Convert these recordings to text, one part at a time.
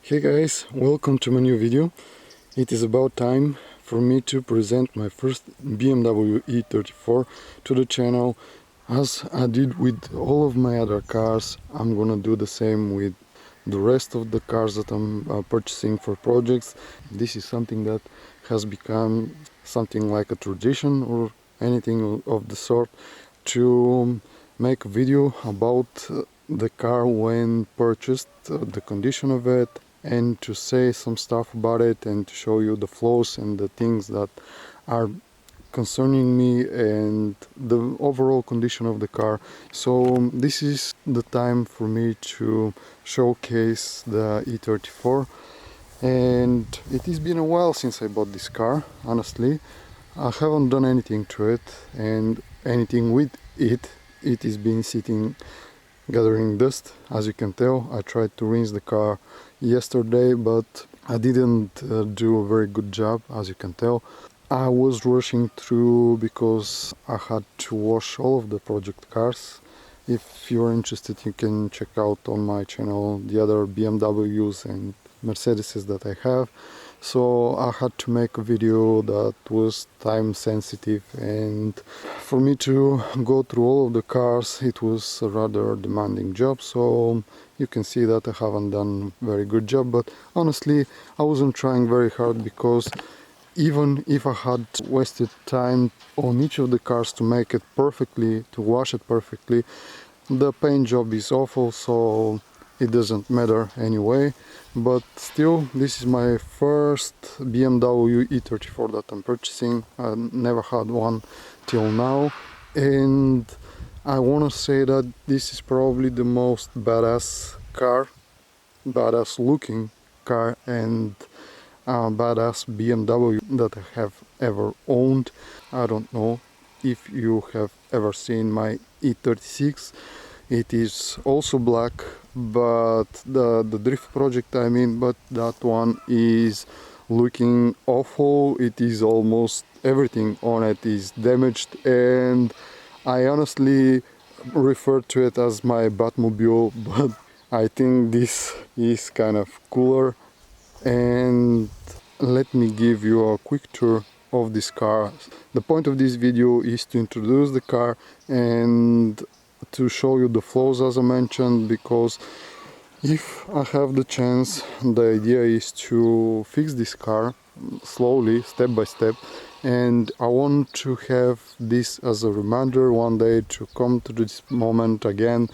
Hey guys, welcome to my new video. It is about time for me to present my first BMW E34 to the channel. As I did with all of my other cars, I'm gonna do the same with the rest of the cars that I'm purchasing for projects. This is something that has become something like a tradition or anything of the sort, to make a video about the car when purchased, the condition of it, and to say some stuff about it and to show you the flaws and the things that are concerning me and the overall condition of the car. So this is the time for me to showcase the E34, and it has been a while since I bought this car. Honestly, I haven't done anything to it and anything with it. It has been sitting gathering dust. As you can tell, I tried to rinse the car yesterday, but I didn't do a very good job, as you can tell. I was rushing through because I had to wash all of the project cars. If you're interested, you can check out on my channel the other BMWs and Mercedeses that I have. So I had to make a video that was time sensitive, and for me to go through all of the cars, it was a rather demanding job. So you can see that I haven't done a very good job, but honestly I wasn't trying very hard, because even if I had wasted time on each of the cars to make it perfectly, to wash it perfectly, the paint job is awful, so it doesn't matter anyway. But still, this is my first BMW E34 that I'm purchasing. I never had one till now, and I want to say that this is probably the most badass car, badass looking car, and badass BMW that I have ever owned. I don't know if you have ever seen my E36. It is also black, but the drift project, I mean, but that one is looking awful. It is almost everything on it is damaged, and I honestly refer to it as my Batmobile, but I think this is kind of cooler. And let me give you a quick tour of this car. The point of this video is to introduce the car and to show you the flaws, as I mentioned, because if I have the chance, the idea is to fix this car slowly, step by step, and I want to have this as a reminder one day to come to this moment again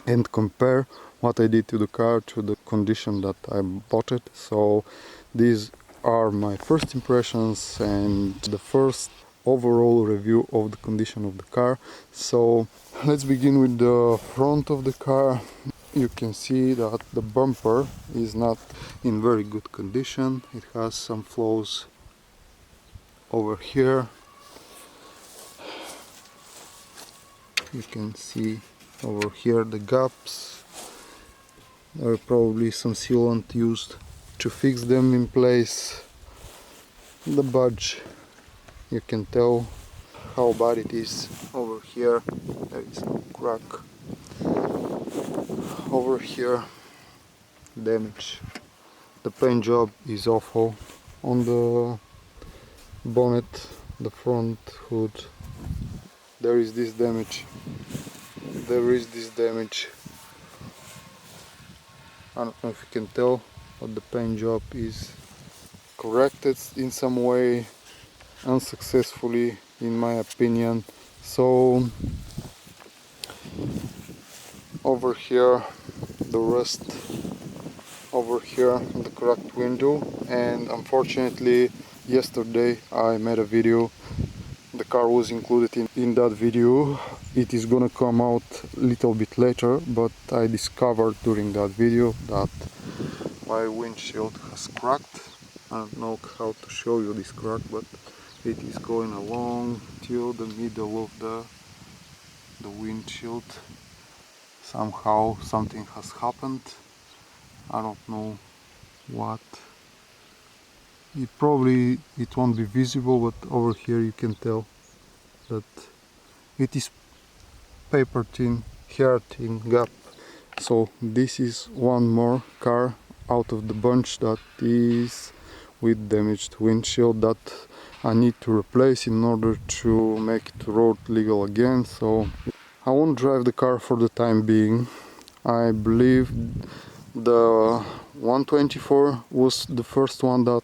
and compare what I did to the car to the condition that I bought it. So these are my first impressions and the first overall review of the condition of the car. So let's begin with the front of the car. You can see that the bumper is not in very good condition. It has some flaws over here. You can see over here the gaps. There are probably some sealant used to fix them in place. The budge, you can tell how bad it is. Over here there is a crack. Over here, damage. The paint job is awful. On the bonnet, the front hood, there is this damage. There is this damage. I don't know if you can tell, but the paint job is corrected in some way, unsuccessfully in my opinion. So over here the rust, over here the cracked window, and unfortunately yesterday I made a video. The car was included in that video. It is gonna come out a little bit later, but I discovered during that video that my windshield has cracked. I don't know how to show you this crack, but it is going along till the middle of the windshield. Somehow something has happened. I don't know what. It won't be visible, but over here you can tell that it is paper thin, hair thin gap. So this is one more car out of the bunch that is with damaged windshield that I need to replace in order to make it road legal again. So I won't drive the car for the time being. I believe the 124 was the first one that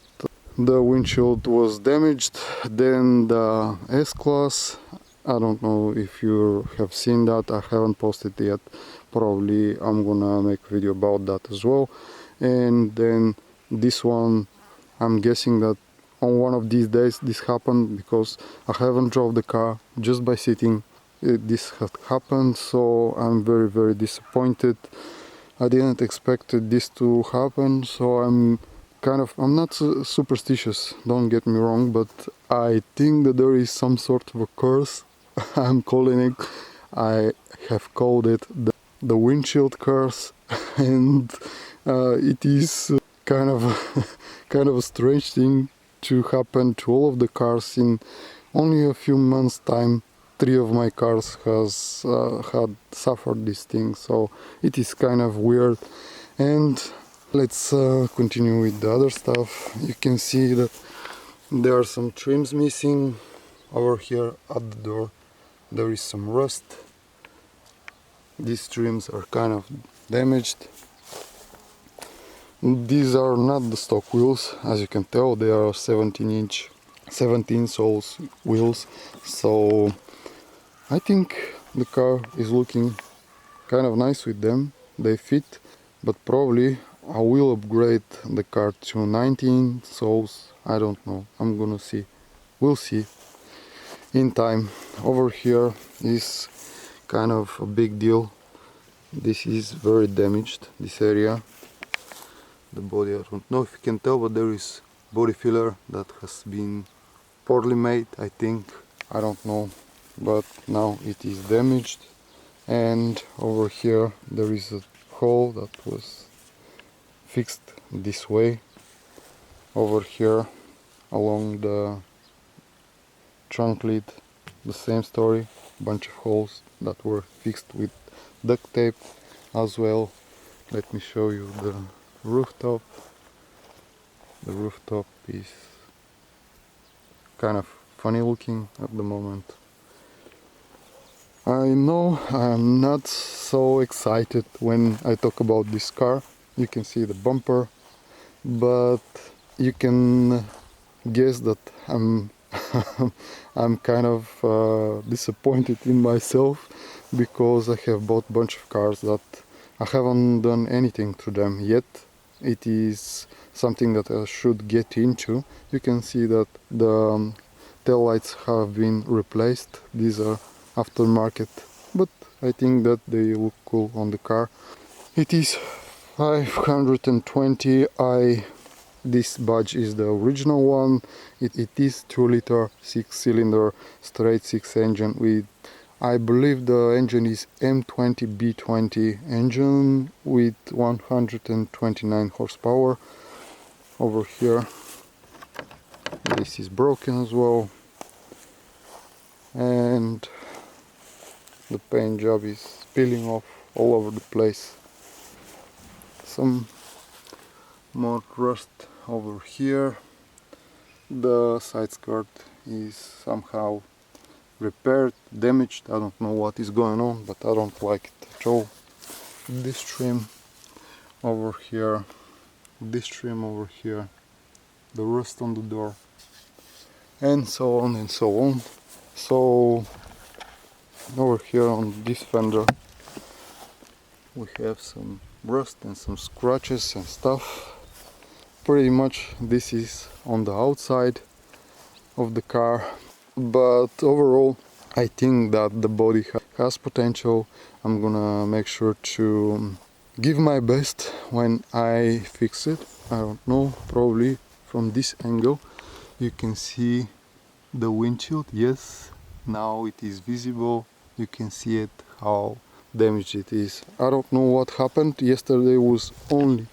the windshield was damaged, then the S-Class. I don't know if you have seen that, I haven't posted yet. Probably I'm gonna make a video about that as well. And then this one, I'm guessing that on one of these days this happened, because I haven't drove the car, just by sitting this had happened. So I'm very disappointed. I didn't expect this to happen, so I'm not superstitious, don't get me wrong, but I think that there is some sort of a curse. I'm calling it, I have called it the windshield curse, and it is kind of a strange thing to happen to all of the cars. In only a few months time, 3 of my cars had suffered this thing, so it is kind of weird. And let's continue with the other stuff. You can see that there are some trims missing. Over here at the door there is some rust. These trims are kind of damaged. These are not the stock wheels, as you can tell. They are 17 soles wheels, so I think the car is looking kind of nice with them. They fit, but probably I will upgrade the car to 19 soles. I don't know, I'm gonna see, we'll see in time. Over here is kind of a big deal. This is very damaged, this area. The body, I don't know if you can tell, but there is body filler that has been poorly made, I think. I don't know, but now it is damaged. And over here there is a hole that was fixed this way. Over here along the trunk lid, the same story, bunch of holes that were fixed with duct tape as well. Let me show you the rooftop. The rooftop is kind of funny looking at the moment. I know I'm not so excited when I talk about this car. You can see the bumper, but you can guess that I'm I'm kind of disappointed in myself, because I have bought a bunch of cars that I haven't done anything to them yet. It is something that I should get into. You can see that the tail lights have been replaced. These are aftermarket, but I think that they look cool on the car. It is 520 i. This badge is the original one. It is 2-liter 6-cylinder straight 6 engine with, I believe the engine is M20 B20 engine with 129 horsepower. Over here this is broken as well, and the paint job is peeling off all over the place. Some more rust over here. The side skirt is somehow repaired, damaged. I don't know what is going on, but I don't like it at all. This trim over here, this trim over here, the rust on the door, and so on and so on. So over here on this fender we have some rust and some scratches and stuff. Pretty much this is on the outside of the car, but overall I think that the body has potential. I'm gonna make sure to give my best when I fix it. I don't know, probably from this angle you can see the windshield. Yes, now it is visible, you can see it, how damaged it is. I don't know what happened. Yesterday was only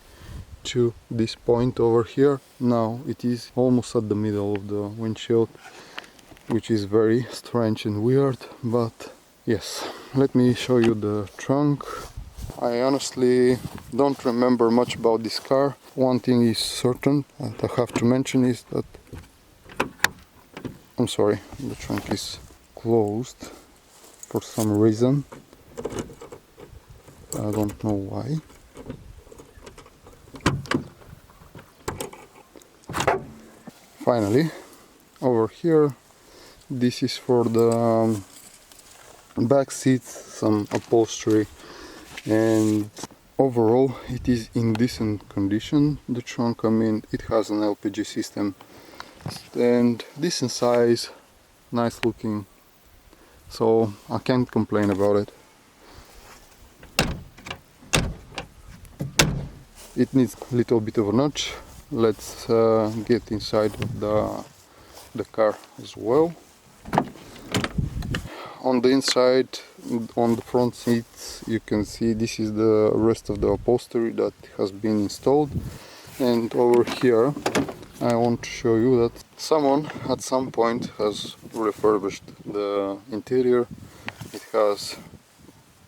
to this point over here. Now it is almost at the middle of the windshield, which is very strange and weird, but yes. Let me show you the trunk. I honestly don't remember much about this car. One thing is certain that I have to mention is that I'm sorry, the trunk is closed for some reason. I don't know why. Finally, over here, this is for the back seats, some upholstery, and overall it is in decent condition. The trunk, I mean, it has an LPG system and decent size, nice looking, so I can't complain about it. It needs a little bit of a notch. Let's get inside of the car as well. On the inside, on the front seats, you can see this is the rest of the upholstery that has been installed. And over here I want to show you that someone at some point has refurbished the interior. It has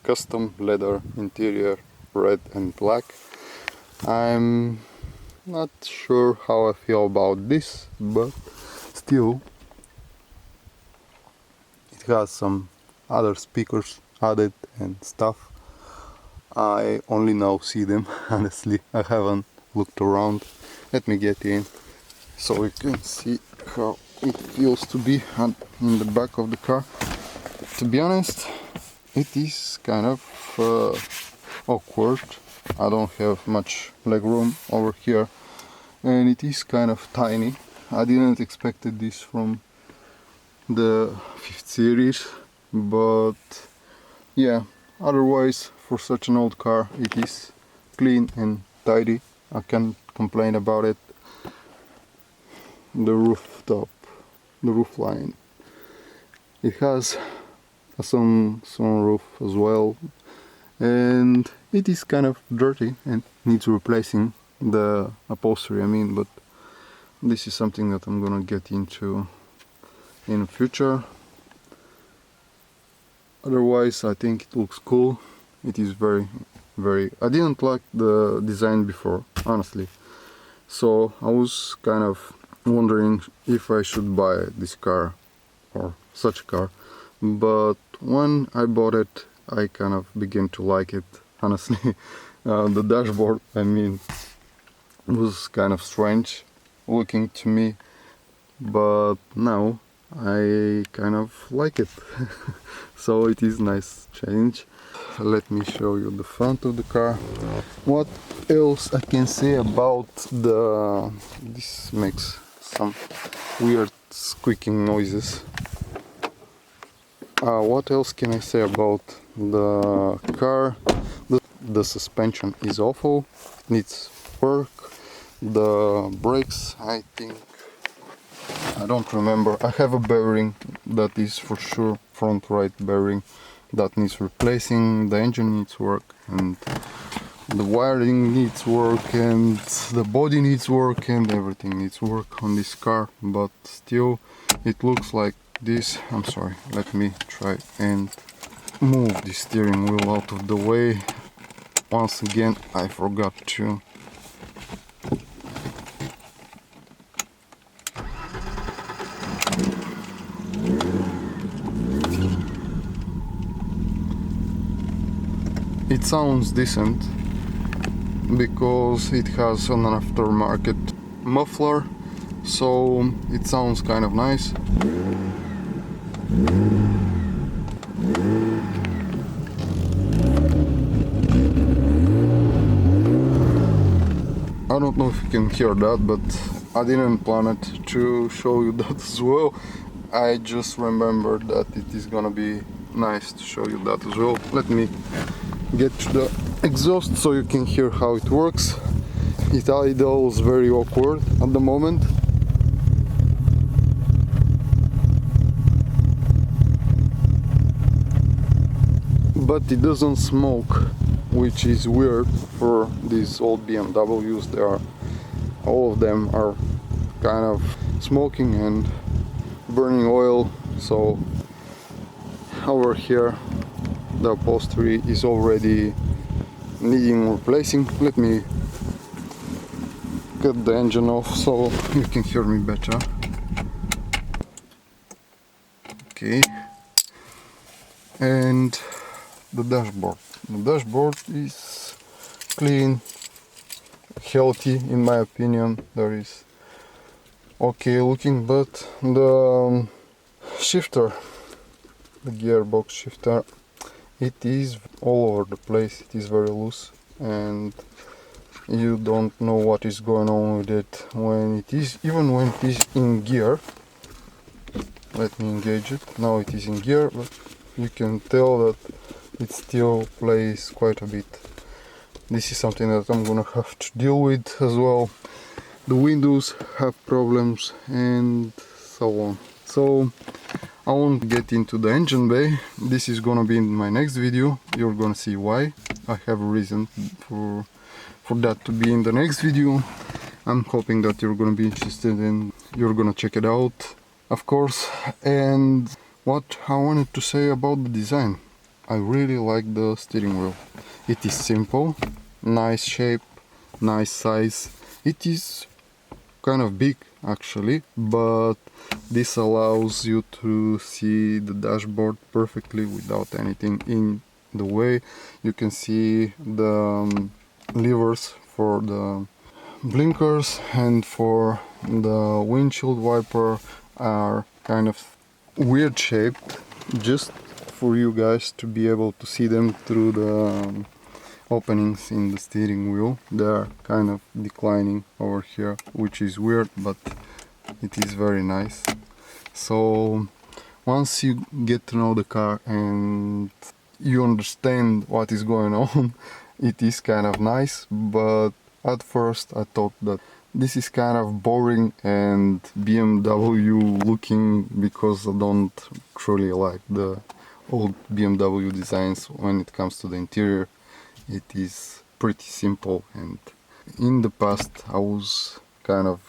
custom leather interior, red and black. I'm not sure how I feel about this, but still it has some other speakers added and stuff. I only now see them, honestly. I haven't looked around. Let me get in so you can see how it feels to be in the back of the car. To be honest, it is kind of awkward. I don't have much legroom over here and it is kind of tiny. I didn't expect this from the 5th series, but yeah, otherwise for such an old car it is clean and tidy. I can't complain about it. The rooftop, the roof line, it has some sunroof as well, and it is kind of dirty and needs replacing, the upholstery I mean, but this is something that I'm gonna get into in the future. Otherwise I think it looks cool. It is very I didn't like the design before, honestly, so I was kind of wondering if I should buy this car or such a car, but when I bought it I kind of began to like it, honestly. The dashboard, I mean, was kind of strange looking to me, but now I kind of like it. So it is nice change. Let me show you the front of the car. What else I can say about this makes some weird squeaking noises. What else can I say about the car? The suspension is awful, needs work. The brakes, I think, I don't remember. I have a bearing that is for sure front right bearing that needs replacing. The engine needs work, and the wiring needs work, and the body needs work, and everything needs work on this car, but still it looks like this. I'm sorry, let me try and move the steering wheel out of the way. Once again, I forgot to. It sounds decent because it has an aftermarket muffler, so it sounds kind of nice. I don't know if you can hear that, but I didn't plan it to show you that as well. I just remembered that it is gonna be nice to show you that as well. Let me get to the exhaust so you can hear how it works. It idles very awkward at the moment. But it doesn't smoke, which is weird for these old BMWs. All of them are kind of smoking and burning oil. So over here the upholstery is already needing replacing. Let me cut the engine off so you can hear me better. Okay, and the dashboard. The dashboard is clean, healthy in my opinion. There is okay looking, but the shifter, the gearbox shifter, it is all over the place. It is very loose and you don't know what is going on with it when it is, even when it is in gear. Let me engage it. Now it is in gear, but you can tell that it still plays quite a bit. This is something that I'm gonna have to deal with as well. The windows have problems and so on. So I won't get into the engine bay. This is gonna be in my next video. You're gonna see why. I have a reason for that to be in the next video. I'm hoping that you're gonna be interested and you're gonna check it out, of course. And what I wanted to say about the design, I really like the steering wheel. It is simple, nice shape, nice size. It is kind of big actually, but this allows you to see the dashboard perfectly without anything in the way. You can see the levers for the blinkers and for the windshield wiper are kind of weird shaped, just for you guys to be able to see them through the openings in the steering wheel. They are kind of declining over here, which is weird, but it is very nice. So once you get to know the car and you understand what is going on, it is kind of nice. But at first I thought that this is kind of boring and BMW looking, because I don't truly like the old BMW designs when it comes to the interior. It is pretty simple, and in the past I was kind of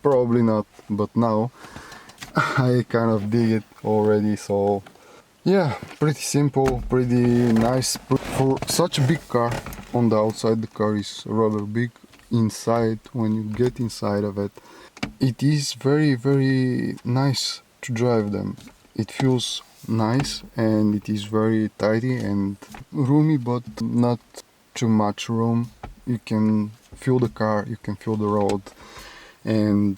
probably not, but now I kind of dig it already. So yeah, pretty simple, pretty nice for such a big car. On the outside the car is rather big. Inside, when you get inside of it, it is very nice to drive them. It feels nice and it is very tidy and roomy, but not too much room. You can feel the car, you can feel the road. And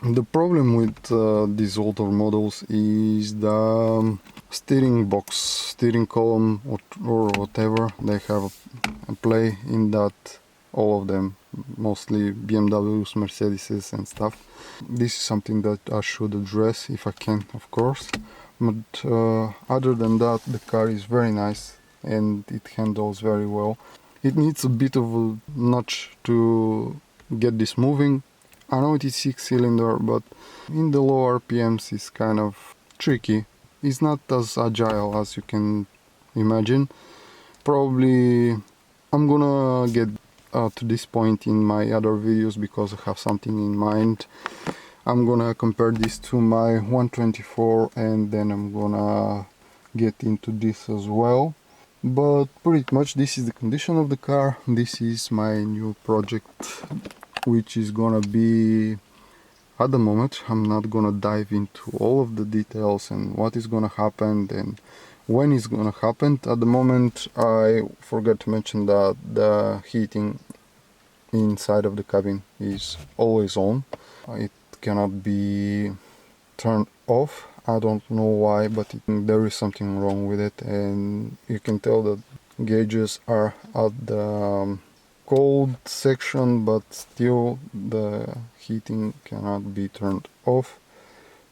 the problem with these older models is the steering box, steering column, or whatever. They have a play in that, all of them, mostly BMWs, Mercedes and stuff. This is something that I should address if I can, of course. But other than that, the car is very nice and it handles very well. It needs a bit of a notch to get this moving. I know it is 6-cylinder, but in the low RPMs it's kind of tricky. It's not as agile as you can imagine. Probably I'm gonna get to this point in my other videos because I have something in mind. I'm gonna compare this to my 124 and then I'm gonna get into this as well. But pretty much this is the condition of the car. This is my new project, which is gonna be, at the moment I'm not gonna dive into all of the details and what is gonna happen and when it's gonna happen. At the moment I forgot to mention that the heating inside of the cabin is always on. It cannot be turned off. I don't know why, but there is something wrong with it, and you can tell that gauges are at the cold section, but still the heating cannot be turned off.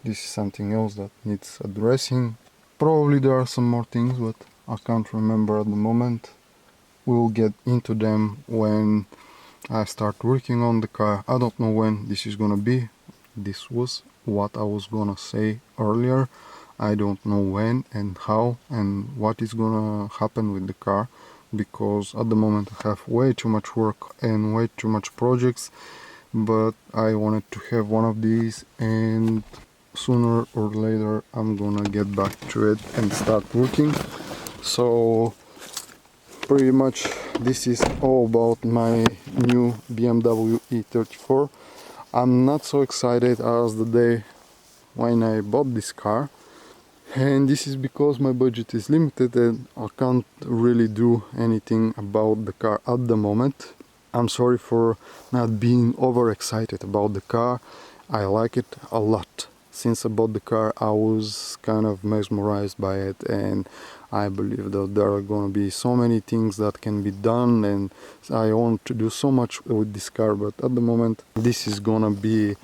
This is something else that needs addressing. Probably there are some more things, but I can't remember at the moment. We'll get into them when I start working on the car. I don't know when this is gonna be. This was what I was gonna say earlier. I don't know when and how and what is gonna happen with the car, because at the moment I have way too much work and way too much projects, but I wanted to have one of these, and sooner or later I'm gonna get back to it and start working. So pretty much this is all about my new BMW E34. I'm not so excited as the day when I bought this car, and this is because my budget is limited and I can't really do anything about the car at the moment. I'm sorry for not being overexcited about the car. I like it a lot. Since I bought the car, I was kind of mesmerized by it, and I believe that there are gonna be so many things that can be done, and I want to do so much with this car, but at the moment this is gonna be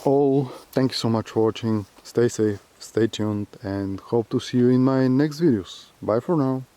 all. Thank you so much for watching. Stay safe, stay tuned, and hope to see you in my next videos. Bye for now.